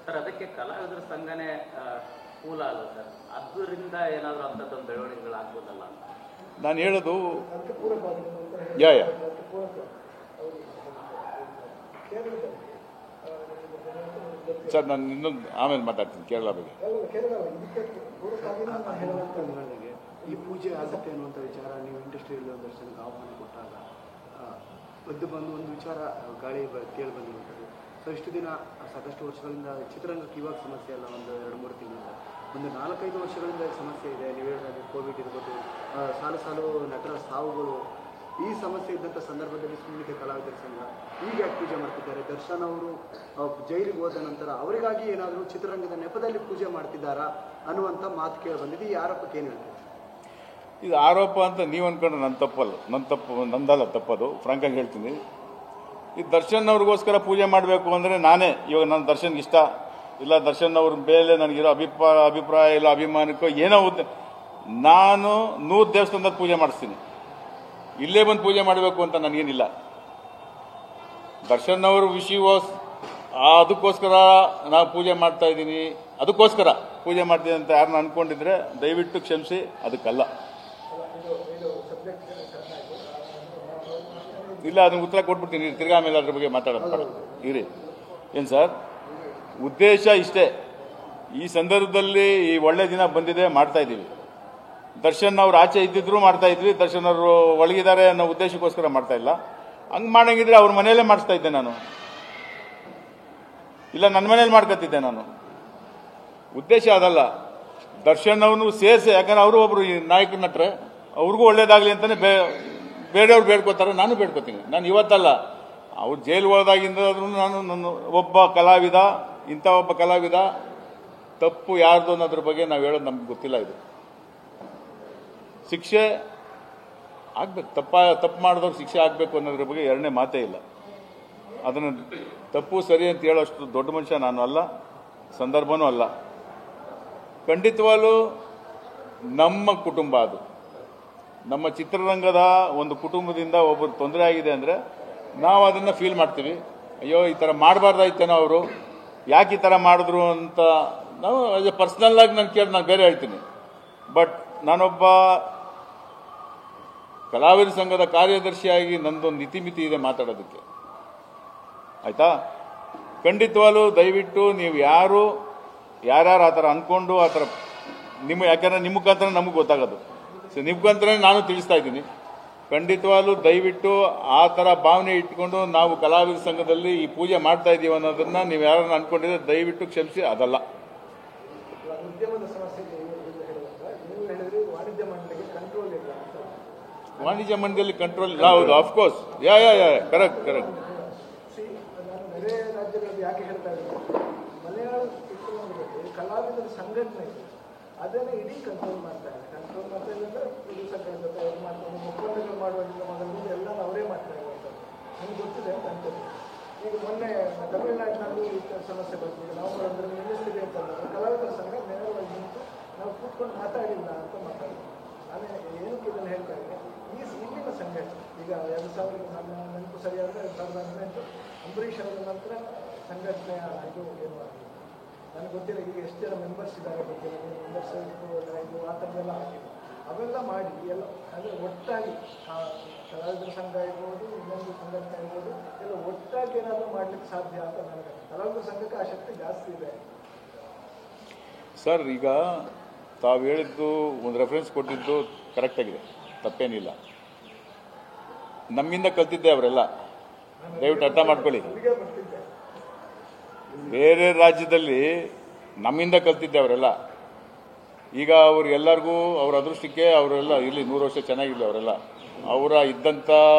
Sir ಅದಕ್ಕೆ ಕಲಾವಿದರ ಸಂಘನೇ ಮೂಲ ಅಲ್ಲ ಸರ್, ಅದರಿಂದ ಏನಾದರೂ ಅಂಥದ್ದೊಂದು ಬೆಳವಣಿಗೆಗಳಾಗ್ಬೋದಲ್ಲ ಅಂತ ನಾನು ಹೇಳೋದು. ಯಾ ಸರ್, ನಾನು ಇನ್ನೊಂದು ಆಮೇಲೆ ಮಾತಾಡ್ತೀನಿ ಕೇರಳ ಬಗ್ಗೆ. ಈ ಪೂಜೆ ಆಗುತ್ತೆ ಅನ್ನುವಂಥ ವಿಚಾರ ನೀವು ಇಂಡಸ್ಟ್ರಿಯಲ್ಲಿ ಒಂದಷ್ಟು ಜನಕ್ಕೆ ಆಹ್ವಾನ ಕೊಟ್ಟಾಗ ಒಂದು ವಿಚಾರ ಗಾಳಿ ಕೇಳಿ ಬಂದಿರುವಂಥದ್ದು. ಸೊ ಇಷ್ಟು ದಿನ ಸಾಕಷ್ಟು ವರ್ಷಗಳಿಂದ ಚಿತ್ರರಂಗಕ್ಕೆ ಇವಾಗ ಸಮಸ್ಯೆ ಅಲ್ಲ, ಒಂದು 2-3 ತಿಂಗಳಿಂದ, ಒಂದು 4-5 ವರ್ಷಗಳಿಂದ ಸಮಸ್ಯೆ ಇದೆ. ನೀವು ಹೇಳಿದ್ರೆ ಕೋವಿಡ್ ಇರ್ಬೋದು, ಸಾಲು ನಟರ ಸಾವುಗಳು, ಈ ಸಮಸ್ಯೆ ಇದ್ದಂಥ ಸಂದರ್ಭದಲ್ಲಿ ಸುಮ್ಮನೆ ಕಲಾವಿದರ ಸಂಘ ಈಗ ಯಾಕೆ ಪೂಜೆ ಮಾಡ್ತಿದ್ದಾರೆ? ದರ್ಶನ್ ಅವರು ಜೈಲಿಗೆ ಹೋದ ನಂತರ ಅವರಿಗಾಗಿ ಏನಾದರೂ ಚಿತ್ರರಂಗದ ನೆಪದಲ್ಲಿ ಪೂಜೆ ಮಾಡ್ತಿದ್ದಾರಾ ಅನ್ನುವಂಥ ಮಾತು ಕೇಳಿ ಬಂದಿದೆ. ಈ ಆರೋಪಕ್ಕೆ ಏನು ಹೇಳ್ತೀವಿ? ಇದು ಆರೋಪ ಅಂತ ನೀವು ಅಂದ್ಕೊಂಡ್ರೆ ನಂದಲ್ಲ ತಪ್ಪದು. ಫ್ರಾಂಕಾಗಿ ಹೇಳ್ತೀನಿ, ಈ ದರ್ಶನ್ ಅವ್ರಿಗೋಸ್ಕರ ಪೂಜೆ ಮಾಡಬೇಕು ಅಂದರೆ ನಾನೇ ಇವಾಗ ನನ್ನ ದರ್ಶನ್ಗೆ ಇಷ್ಟ ಇಲ್ಲ, ದರ್ಶನ್ ಅವ್ರ ಮೇಲೆ ನನಗಿರೋ ಅಭಿಪ್ರಾಯ ಇಲ್ಲ, ಅಭಿಮಾನಕ್ಕೋ ಏನೋ ನಾನು 100 ದೇವಸ್ಥಾನದಲ್ಲಿ ಪೂಜೆ ಮಾಡಿಸ್ತೀನಿ, ಇಲ್ಲೇ ಬಂದು ಪೂಜೆ ಮಾಡಬೇಕು ಅಂತ ನನಗೇನಿಲ್ಲ. ದರ್ಶನ್ ಅವ್ರ ಅದಕ್ಕೋಸ್ಕರ ನಾವು ಪೂಜೆ ಮಾಡ್ತಾ ಇದ್ದೀನಿ, ಅದಕ್ಕೋಸ್ಕರ ಪೂಜೆ ಮಾಡ್ತೀನಿ ಅಂತ ಯಾರನ್ನ ಅಂದ್ಕೊಂಡಿದ್ರೆ ದಯವಿಟ್ಟು ಕ್ಷಮಿಸಿ, ಅದಕ್ಕಲ್ಲ. ಇಲ್ಲ, ಅದನ್ನ ಉತ್ತರ ಕೊಟ್ಬಿಡ್ತೀನಿ, ತಿರ್ಗಾ ಆಮೇಲೆ ಅದ್ರ ಬಗ್ಗೆ ಮಾತಾಡೋದು ಇರಿ. ಏನು ಸರ್, ಉದ್ದೇಶ ಇಷ್ಟೇ. ಈ ಸಂದರ್ಭದಲ್ಲಿ ಈ ಒಳ್ಳೆ ದಿನ ಬಂದಿದೆ, ಮಾಡ್ತಾ ಇದ್ದೀವಿ. ದರ್ಶನ್ ಅವ್ರು ಆಚೆ ಇದ್ದಿದ್ರು ಮಾಡ್ತಾ ಇದ್ವಿ, ದರ್ಶನ್ ಅವರು ಒಳಗಿದ್ದಾರೆ ಅನ್ನೋ ಉದ್ದೇಶಕ್ಕೋಸ್ಕರ ಮಾಡ್ತಾ ಇಲ್ಲ. ಹಂಗೆ ಮಾಡಂಗಿದ್ರೆ ಅವ್ರ ಮನೆಯಲ್ಲೇ ಮಾಡಿಸ್ತಾ ಇದ್ದೆ ನಾನು, ಇಲ್ಲ ನನ್ನ ಮನೇಲಿ ಮಾಡ್ಕೊತಿದ್ದೆ ನಾನು. ಉದ್ದೇಶ ಅದಲ್ಲ. ದರ್ಶನ್ ಅವನು ಸೇರಿಸಿ, ಯಾಕಂದ್ರೆ ಅವರು ಒಬ್ರು ನಾಯಕ ನಟ್ರೆ, ಅವ್ರಿಗೂ ಒಳ್ಳೇದಾಗಲಿ ಅಂತಾನೆ ಬೇರೆಯವ್ರು ಬೇಡ್ಕೋತಾರೆ, ನಾನು ಬೇಡ್ಕೋತೀನಿ. ನಾನು ಇವತ್ತಲ್ಲ, ಅವ್ರು ಜೈಲು ಹೋದಾಗಿಂದಾದ್ರೂ ನಾನು ಒಬ್ಬ ಕಲಾವಿದ, ಇಂಥ ಒಬ್ಬ ಕಲಾವಿದ, ತಪ್ಪು ಯಾರ್ದು ಅನ್ನೋದ್ರ ಬಗ್ಗೆ ನಾವು ಹೇಳೋದು ನಮ್ಗೆ ಗೊತ್ತಿಲ್ಲ. ಇದು ಶಿಕ್ಷೆ ಆಗ್ಬೇಕು, ತಪ್ಪು ಮಾಡಿದವ್ರು ಶಿಕ್ಷೆ ಆಗಬೇಕು ಅನ್ನೋದ್ರ ಬಗ್ಗೆ ಎರಡನೇ ಮಾತೇ ಇಲ್ಲ. ಅದನ್ನು ತಪ್ಪು ಸರಿ ಅಂತ ಹೇಳೋಷ್ಟು ದೊಡ್ಡ ಮನುಷ್ಯ ನಾನು ಅಲ್ಲ, ಸಂದರ್ಭನೂ ಅಲ್ಲ. ಖಂಡಿತವಾಗ್ಲೂ ನಮ್ಮ ಕುಟುಂಬ ಅದು, ನಮ್ಮ ಚಿತ್ರರಂಗದ ಒಂದು ಕುಟುಂಬದಿಂದ ಒಬ್ಬರು ತೊಂದರೆ ಆಗಿದೆ ಅಂದರೆ ನಾವು ಅದನ್ನು ಫೀಲ್ ಮಾಡ್ತೀವಿ. ಅಯ್ಯೋ ಈ ಥರ ಮಾಡಬಾರ್ದಾಯ್ತೇನೋ ಅವರು, ಯಾಕೆ ಈ ಥರ ಮಾಡಿದ್ರು ಅಂತ ನಾವು ಪರ್ಸ್ನಲ್ ಆಗಿ ನಾನು ಬೇರೆ ಹೇಳ್ತೀನಿ. ಬಟ್ ನಾನೊಬ್ಬ ಕಲಾವಿದರ ಸಂಘದ ಕಾರ್ಯದರ್ಶಿಯಾಗಿ ನಂದೊಂದು ಇತಿಮಿತಿ ಇದೆ ಮಾತಾಡೋದಕ್ಕೆ, ಆಯ್ತಾ? ಖಂಡಿತವಾಗ್ಲೂ ದಯವಿಟ್ಟು ನೀವು ಯಾರು ಆ ಥರ ಅಂದ್ಕೊಂಡು ಆ ಥರ ಯಾಕಂದರೆ ನಿಮ್ಮ ಮುಖಾಂತರ ನಮಗೆ ಗೊತ್ತಾಗೋದು, ಸೊ ನಿಮ್ಮ ಮುಖಾಂತರ ನಾನು ತಿಳಿಸ್ತಾ ಇದ್ದೀನಿ. ಖಂಡಿತವಾಗ್ಲೂ ದಯವಿಟ್ಟು ಆ ಥರ ಭಾವನೆ ಇಟ್ಕೊಂಡು ನಾವು ಕಲಾವಿದರ ಸಂಘದಲ್ಲಿ ಈ ಪೂಜೆ ಮಾಡ್ತಾ ಇದ್ದೀವಿ ಅನ್ನೋದನ್ನ ನೀವು ಯಾರನ್ನ ಅಂದ್ಕೊಂಡಿದ್ರೆ ದಯವಿಟ್ಟು ಕ್ಷಮಿಸಿ, ಅದಲ್ಲ. ವಾಣಿಜ್ಯ ಮಂಡಳಿಯಲ್ಲಿ ಕಂಟ್ರೋಲ್ ಇಲ್ಲ. ಹೌದು, ಅಫ್ಕೋರ್ಸ್. ಯಾ ಕರೆಕ್ಟ್. ಬೇರೆ ರಾಜ್ಯಗಳಲ್ಲಿ ಯಾಕೆ ಹೇಳ್ತಾ ಇದ್ದಾರೆ? ಮಲಯಾಳ ಚಿತ್ರರಂಗದಲ್ಲಿ ಕಲಾವಿದರ ಸಂಘಟನೆ ಅದನ್ನು ಇಡೀ ಕಂಟ್ರೋಲ್ ಮಾಡ್ತಾ ಇದೆ ಅಂದರೆ ಪ್ರೊಡ್ಯೂಸರ್ಗಳ ಜೊತೆ ಮಾಡ್ತಾರೆ, ಒಪ್ಪಂದಗಳು ಮಾಡುವಂಥ ಮೊದಲು ಎಲ್ಲ ಅವರೇ ಮಾಡ್ತಾ ಇರುವಂಥದ್ದು ನಮ್ಗೆ ಗೊತ್ತಿದೆ ಅಂತದ್ದು. ಈಗ ಮೊನ್ನೆ ತಮಿಳುನಾಡಿನಲ್ಲೂ ಈ ಸಮಸ್ಯೆ ಬರ್ತಿದೆ. ನಾವು ಅದರಲ್ಲಿ ನಿಲ್ಲಿಸ್ತೀವಿ ಅಂತಂದ್ರೆ ಕಲಾವಿದರ ಸಂಘ ನೇರವಾಗಿ ನಿಂತು ನಾವು ಕೂತ್ಕೊಂಡು ಮಾತಾಡಿಲ್ಲ ಅಂತ ಮಾತಾಡಿದ್ವಿ. ನಾನು ಏನಕ್ಕೆ ಇದನ್ನು ಹೇಳ್ತಾ ಇದ್ದೆ, ಇಲ್ಲಿನ ಸಂಘಟನೆ ಈಗ 2000 ನನ್ನ ನೆನಪು ಸರಿಯಾದರೆ 2018 ಅಂಬರೀಷ್ ಅವರ ನಂತರ ಸಂಘಟನೆ ಇದು ಏನು ಆಗಿದೆ ನನಗೆ ಗೊತ್ತಿಲ್ಲ. ಈಗ ಎಷ್ಟು ಜನ ಮೆಂಬರ್ಸ್ ಇದ್ದಾರೆ ಗೊತ್ತಿಲ್ಲ, ಮೆಂಬರ್ಸ್ ಇದು ಆ ಥರದ್ದೆಲ್ಲ ಆಗಿದೆ. ಅವೆಲ್ಲ ಮಾಡಿ ಎಲ್ಲ ಅಂದರೆ ಒಟ್ಟಾಗಿ ಕಲಾವಿದರ ಸಂಘ ಇರ್ಬೋದು, ಇನ್ನೊಂದು ಸಂಘಟನೆ ಇರ್ಬೋದು, ಎಲ್ಲ ಒಟ್ಟಾಗಿ ಏನಾದರೂ ಮಾಡಲಿಕ್ಕೆ ಸಾಧ್ಯ ಅಂತ ನನಗೆ. ಕಲಾವಿದರ ಸಂಘಕ್ಕೆ ಆ ಶಕ್ತಿ ಜಾಸ್ತಿ ಇದೆ ಸರ್. ಈಗ ತಾವು ಹೇಳಿದ್ದು ಒಂದು ರೆಫರೆನ್ಸ್ ಕೊಟ್ಟಿದ್ದು ಕರೆಕ್ಟಾಗಿದೆ, ತಪ್ಪೇನಿಲ್ಲ. ನಮ್ಮಿಂದ ಕಲ್ತಿದ್ದೆ ಅವರೆಲ್ಲ, ದಯವಿಟ್ಟು ಅರ್ಥ ಮಾಡ್ಕೊಳ್ಳಿ. ಬೇರೆ ರಾಜ್ಯದಲ್ಲಿ ನಮ್ಮಿಂದ ಕಲ್ತಿದ್ದೆ ಅವರೆಲ್ಲ. ಈಗ ಅವ್ರು ಎಲ್ಲರಿಗೂ ಅವ್ರ ಅದೃಷ್ಟಕ್ಕೆ ಅವರೆಲ್ಲ ಇಲ್ಲಿ 100 ವರ್ಷ ಚೆನ್ನಾಗಿರಲಿ. ಅವರೆಲ್ಲ ಅವರ ಇದ್ದಂಥ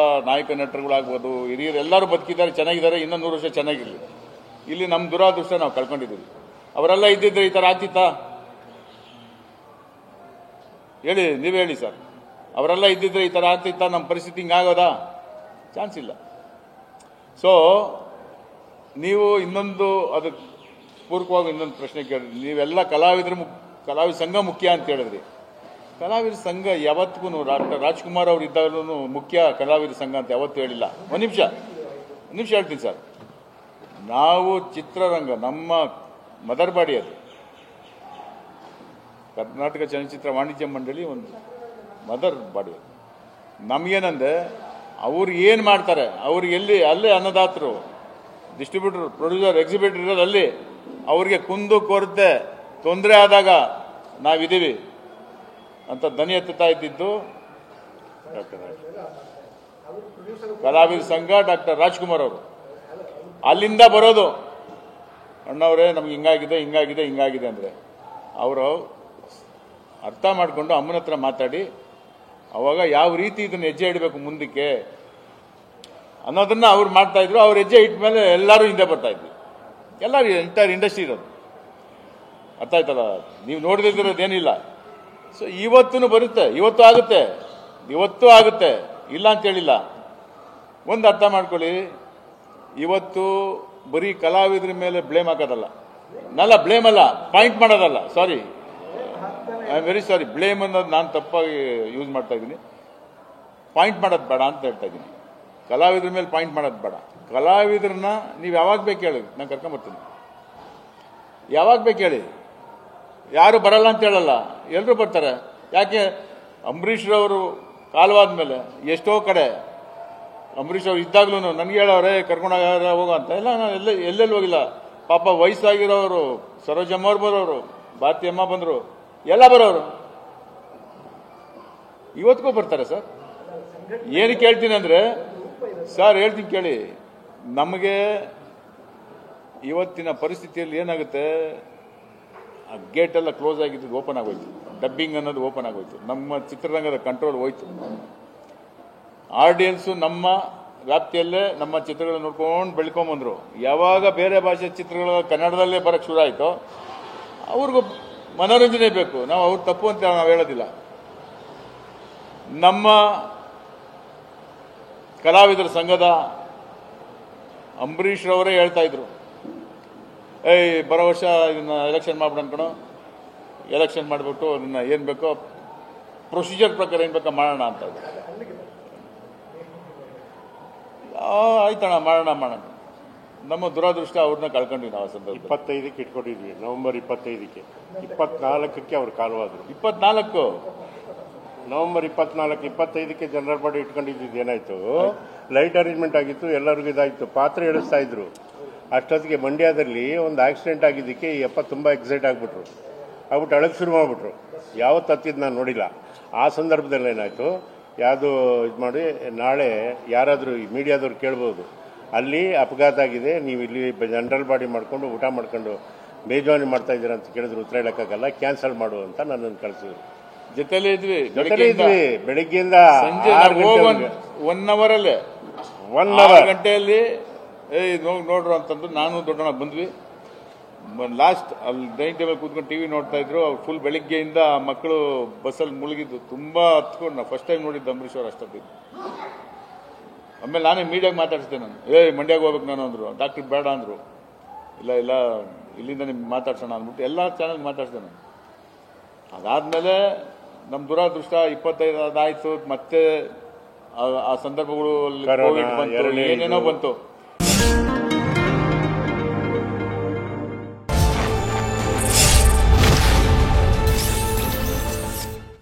ನಾಯಕ ನಟರುಗಳಾಗ್ಬೋದು, ಹಿರಿಯರು ಎಲ್ಲರೂ ಬದುಕಿದ್ದಾರೆ, ಚೆನ್ನಾಗಿದ್ದಾರೆ, ಇನ್ನೂ 100 ವರ್ಷ ಚೆನ್ನಾಗಿರಲಿ. ಇಲ್ಲಿ ನಮ್ಮ ದುರಾದೃಷ್ಟ ನಾವು ಕಳ್ಕೊಂಡಿದ್ದೀವಿ. ಅವರೆಲ್ಲ ಇದ್ದಿದ್ರೆ ಈ ಥರ ಆಗ್ತಿತ್ತಾ ಹೇಳಿ, ನೀವೇ ಹೇಳಿ ಸರ್. ಅವರೆಲ್ಲ ಇದ್ದಿದ್ರೆ ಈ ಥರ ಆಗ್ತಿತ್ತಾ? ನಮ್ಮ ಪರಿಸ್ಥಿತಿ ಹಿಂಗಾಗೋದಾ? ಚಾನ್ಸ್ ಇಲ್ಲ. ಸೊ ನೀವು ಇನ್ನೊಂದು ಅದಕ್ಕೆ ಪೂರ್ವಕವಾಗಿ ಇನ್ನೊಂದು ಪ್ರಶ್ನೆ ಕೇಳಿದ್ರಿ. ನೀವೆಲ್ಲ ಕಲಾವಿದ ಸಂಘ ಮುಖ್ಯ ಅಂತ ಹೇಳಿದ್ರಿ. ಕಲಾವಿದ ಸಂಘ ಯಾವತ್ತಿಗೂ ಡಾಕ್ಟರ್ ರಾಜ್ಕುಮಾರ್ ಅವರು ಇದ್ದಾಗಲೂ ಮುಖ್ಯ ಕಲಾವಿದ ಸಂಘ ಅಂತ ಯಾವತ್ತೂ ಹೇಳಿಲ್ಲ. ಒಂದು ನಿಮಿಷ ಹೇಳ್ತೀನಿ ಸರ್. ನಾವು ಚಿತ್ರರಂಗ ನಮ್ಮ ಮದರ್ ಬಾಡಿ ಅದು ಕರ್ನಾಟಕ ಚಲನಚಿತ್ರ ವಾಣಿಜ್ಯ ಮಂಡಳಿ ಒಂದು ಮದರ್ ಬಾಡಿ. ನಮಗೇನಂದ್ರೆ ಅವ್ರು ಏನು ಮಾಡ್ತಾರೆ, ಅವ್ರಿಗೆ ಎಲ್ಲಿ ಅಲ್ಲೇ ಅನ್ನದಾತರು, ಡಿಸ್ಟ್ರಿಬ್ಯೂಟರ್, ಪ್ರೊಡ್ಯೂಸರ್, ಎಕ್ಸಿಬಿಟರ್ ಇರೋದು ಅಲ್ಲಿ. ಅವ್ರಿಗೆ ಕುಂದು ಕೊರತೆ ತೊಂದರೆ ಆದಾಗ ನಾವಿದ್ದೀವಿ ಅಂತ ದನಿ ಎತ್ತುತ್ತಾ ಇದ್ದಿದ್ದು ಕಲಾವಿದ ಸಂಘ ಡಾಕ್ಟರ್ ರಾಜ್ಕುಮಾರ್ ಅವರು. ಅಲ್ಲಿಂದ ಬರೋದು ಅಣ್ಣವರೇ ನಮ್ಗೆ ಹಿಂಗಾಗಿದೆ ಹಿಂಗಾಗಿದೆ ಹಿಂಗಾಗಿದೆ ಅಂದರೆ ಅವರು ಅರ್ಥ ಮಾಡಿಕೊಂಡು ಅಮ್ಮನ ಹತ್ರ ಮಾತಾಡಿ ಅವಾಗ ಯಾವ ರೀತಿ ಇದನ್ನು ಹೆಜ್ಜೆ ಇಡಬೇಕು ಮುಂದಕ್ಕೆ ಅನ್ನೋದನ್ನ ಅವ್ರು ಮಾಡ್ತಾ ಇದ್ರು. ಅವ್ರ ಹೆಜ್ಜೆ ಇಟ್ಟ ಮೇಲೆ ಎಲ್ಲರೂ ಹಿಂದೆ ಬರ್ತಾ ಇದ್ವಿ, ಎಲ್ಲರೂ ಎಂಟೈರ್ ಇಂಡಸ್ಟ್ರಿ ಇರೋದು. ಅರ್ಥ ಆಯ್ತಲ್ಲ, ನೀವು ನೋಡದಿರೋದೇನಿಲ್ಲ. ಸೊ ಇವತ್ತೂ ಬರುತ್ತೆ, ಇವತ್ತು ಆಗುತ್ತೆ, ಇಲ್ಲ ಅಂತ ಹೇಳಿಲ್ಲ. ಒಂದು ಅರ್ಥ ಮಾಡ್ಕೊಳ್ಳಿ, ಇವತ್ತು ಬರೀ ಕಲಾವಿದ್ರ ಮೇಲೆ ಬ್ಲೇಮ್ ಹಾಕೋದಲ್ಲ, ಬ್ಲೇಮ್ ಅಲ್ಲ, ಪಾಯಿಂಟ್ ಮಾಡೋದಲ್ಲ. Sorry, I am very sorry. Blame ಅನ್ನೋದು ನಾನು ತಪ್ಪಾಗಿ ಯೂಸ್ ಮಾಡ್ತಾ ಇದ್ದೀನಿ. ಪಾಯಿಂಟ್ ಮಾಡೋದು ಬೇಡ ಅಂತ ಹೇಳ್ತಾ ಇದ್ದೀನಿ. ಕಲಾವಿದ್ರ ಮೇಲೆ ಪಾಯಿಂಟ್ ಮಾಡೋದು ಬೇಡ. ಕಲಾವಿದ್ರನ್ನ ನೀವು ಯಾವಾಗ ಬೇಕು ಹೇಳಿ, ನಾನು ಕರ್ಕೊಂಬರ್ತೀನಿ. ಯಾವಾಗ ಬೇಕು ಹೇಳಿ, ಯಾರು ಬರಲ್ಲ ಅಂತ ಹೇಳಲ್ಲ, ಎಲ್ಲರೂ ಬರ್ತಾರೆ. ಯಾಕೆ ಅಂಬರೀಷ್ ರವರು ಕಾಲವಾದ ಮೇಲೆ ಎಷ್ಟೋ ಕಡೆ ಅಂಬರೀಷ್ ಅವ್ರು ಇದ್ದಾಗ್ಲೂ ನನಗೆ ಹೇಳೋರೆ ಕರ್ಕೊಂಡೋಗ ಹೋಗೋ ಅಂತ. ಇಲ್ಲ, ನಾನು ಎಲ್ಲೆಲ್ಲಿ ಹೋಗಿಲ್ಲ. ಪಾಪ ವಯಸ್ಸಾಗಿರೋರು, ಸರೋಜಮ್ಮ ಅವ್ರು ಬರೋರು, ಭಾರತಿ ಅಮ್ಮ ಬಂದರು, ಎಲ್ಲ ಬರೋರು ಇವತ್ತಿಗೂ ಬರ್ತಾರೆ ಸರ್. ಏನಕ್ಕೆ ಹೇಳ್ತೀನಿ ಅಂದರೆ ಸರ್, ಹೇಳ್ತೀನಿ ಕೇಳಿ, ನಮಗೆ ಇವತ್ತಿನ ಪರಿಸ್ಥಿತಿಯಲ್ಲಿ ಏನಾಗುತ್ತೆ, ಆ ಗೇಟೆಲ್ಲ ಕ್ಲೋಸ್ ಆಗಿದ್ದು ಓಪನ್ ಆಗೋಯ್ತು, ಡಬ್ಬಿಂಗ್ ಅನ್ನೋದು ಓಪನ್ ಆಗೋಯ್ತು, ನಮ್ಮ ಚಿತ್ರರಂಗದ ಕಂಟ್ರೋಲ್ ಹೋಯ್ತು. ಆಡಿಯನ್ಸು ನಮ್ಮ ವ್ಯಾಪ್ತಿಯಲ್ಲೇ ನಮ್ಮ ಚಿತ್ರಗಳನ್ನ ನೋಡ್ಕೊಂಡು ಬೆಳ್ಕೊಂಬಂದರು. ಯಾವಾಗ ಬೇರೆ ಭಾಷೆ ಚಿತ್ರಗಳು ಕನ್ನಡದಲ್ಲೇ ಬರೋಕ್ಕೆ ಶುರು ಆಯಿತೋ ಅವ್ರಿಗೂ ಮನೋರಂಜನೆ ಬೇಕು. ನಾವು ಅವ್ರು ತಪ್ಪು ಅಂತ ನಾವು ಹೇಳೋದಿಲ್ಲ. ನಮ್ಮ ಕಲಾವಿದರ ಸಂಘದ ಅಂಬರೀಷ್ ರವರೇ ಹೇಳ್ತಾ ಇದ್ರು, ಬರೋ ವರ್ಷ ಇದನ್ನ ಎಲೆಕ್ಷನ್ ಮಾಡ್ಬಿಡೋಣ ಕಣೋ, ಎಲೆಕ್ಷನ್ ಮಾಡಿಬಿಟ್ಟು ಅದನ್ನ ಏನು ಬೇಕೋ ಪ್ರೊಸೀಜರ್ ಪ್ರಕಾರ ಏನು ಬೇಕೋ ಮಾಡೋಣ ಅಂತ. ಆಯ್ತಣ್ಣ, ಮಾಡೋಣ. ನಮ್ಮ ದುರಾದೃಷ್ಟ ಅವ್ರನ್ನ ಕಳ್ಕೊಂಡ್ವಿ ನಾವು. ಸಂದರ್ಭ 25ಕ್ಕೆ ಇಟ್ಕೊಂಡಿದ್ವಿ, ನವೆಂಬರ್ 25ಕ್ಕೆ. 24ಕ್ಕೆ ಅವ್ರು ಕಾಲವಾದ್ರು. 24 ನವೆಂಬರ್ 24, 25ಕ್ಕೆ ಜನರಲ್ ಬಾಡಿ ಇಟ್ಕೊಂಡಿದ್ದು ಏನಾಯ್ತು, ಲೈಟ್ ಅರೇಂಜ್ಮೆಂಟ್ ಆಗಿತ್ತು, ಎಲ್ಲರಿಗೂ ಇದಾಯ್ತು, ಪಾತ್ರೆ ಎಳಿಸ್ತಾ ಇದ್ರು. ಅಷ್ಟೊತ್ತಿಗೆ ಮಂಡ್ಯದಲ್ಲಿ ಒಂದು ಆಕ್ಸಿಡೆಂಟ್ ಆಗಿದ್ದಕ್ಕೆ ಈ ಅಪ್ಪ ತುಂಬ ಎಕ್ಸೈಟ್ ಆಗ್ಬಿಟ್ರು, ಅಳಕ್ಕೆ ಶುರು ಮಾಡಿಬಿಟ್ರು. ಯಾವತ್ತು ಹತ್ತಿದ್ದು ನಾನು ನೋಡಿಲ್ಲ. ಆ ಸಂದರ್ಭದಲ್ಲಿ ಏನಾಯಿತು, ಯಾವುದು ಇದು ಮಾಡಿ ನಾಳೆ ಯಾರಾದರೂ ಈ ಮೀಡಿಯಾದವ್ರು ಕೇಳ್ಬೋದು, ಅಲ್ಲಿ ಅಪಘಾತ ಆಗಿದೆ, ನೀವು ಇಲ್ಲಿ ಜನರಲ್ ಬಾಡಿ ಮಾಡ್ಕೊಂಡು ಊಟ ಮಾಡ್ಕೊಂಡು ಬೇಜವಾನಿ ಮಾಡ್ತಾ ಇದ್ದೀರಾ ಅಂತ ಕೇಳಿದ್ರು. ಉತ್ತರ ಹೇಳೋಕ್ಕಾಗಲ್ಲ, ಕ್ಯಾನ್ಸಲ್ ಮಾಡು ಅಂತ ನನ್ನನ್ನು ಕಳಿಸಿದ್ರು. ಜೊತೆಲೇ ಇದ್ವಿ, ಬೆಳಗ್ಗೆಯಿಂದ ಸಂಜೆ 1 ಅವರಲ್ಲೇ 1 ಗಂಟೆಯಲ್ಲಿ ನೋಡ್ರು ಅಂತಂದು ನಾನು ದೊಡ್ಡಣ್ಣ ಬಂದ್ವಿ. ಲಾಸ್ಟ್ ಅಲ್ಲಿ ಡೈನಿಂಗ್ ಟೇಬಲ್ ಕೂತ್ಕೊಂಡು ಟಿವಿ ನೋಡ್ತಾ ಇದ್ರು. ಅವ್ರು ಫುಲ್ ಬೆಳಿಗ್ಗೆಯಿಂದ ಮಕ್ಕಳು ಬಸ್ಸಲ್ಲಿ ಮುಳುಗಿದ್ದು ತುಂಬಾ ಹತ್ಕೊಂಡು ನಾವು ಫಸ್ಟ್ ಟೈಮ್ ನೋಡಿದ್ದು ಅಂಬರೀಷ್ ಅವ್ರು ಅಷ್ಟೊತ್ತಿದ್ದು. ಆಮೇಲೆ ನಾನೇ ಮೀಡಿಯಾಗೆ ಮಾತಾಡಿಸ್ದೆ, ನಾನು ಮಂಡ್ಯಾಗ ಹೋಗ್ಬೇಕು ನಾನು ಅಂದರು. ಡಾಕ್ಟ್ರಿಗೆ ಬೇಡ ಅಂದರು. ಇಲ್ಲ ಇಲ್ಲಿಂದ ನಿಮ್ಗೆ ಮಾತಾಡ್ಸೋಣ ಅಂದ್ಬಿಟ್ಟು ಎಲ್ಲ ಚಾನಲ್ಗೆ ಮಾತಾಡ್ಸಿದೆ ನಾನು. ಅದಾದಮೇಲೆ ನಮ್ಮ ದುರಾದೃಷ್ಟ 25 ಆಯಿತು. ಮತ್ತೆ ಆ ಸಂದರ್ಭಗಳು ಕೋವಿಡ್ ಬಂತು, ಏನೇನೋ ಬಂತು.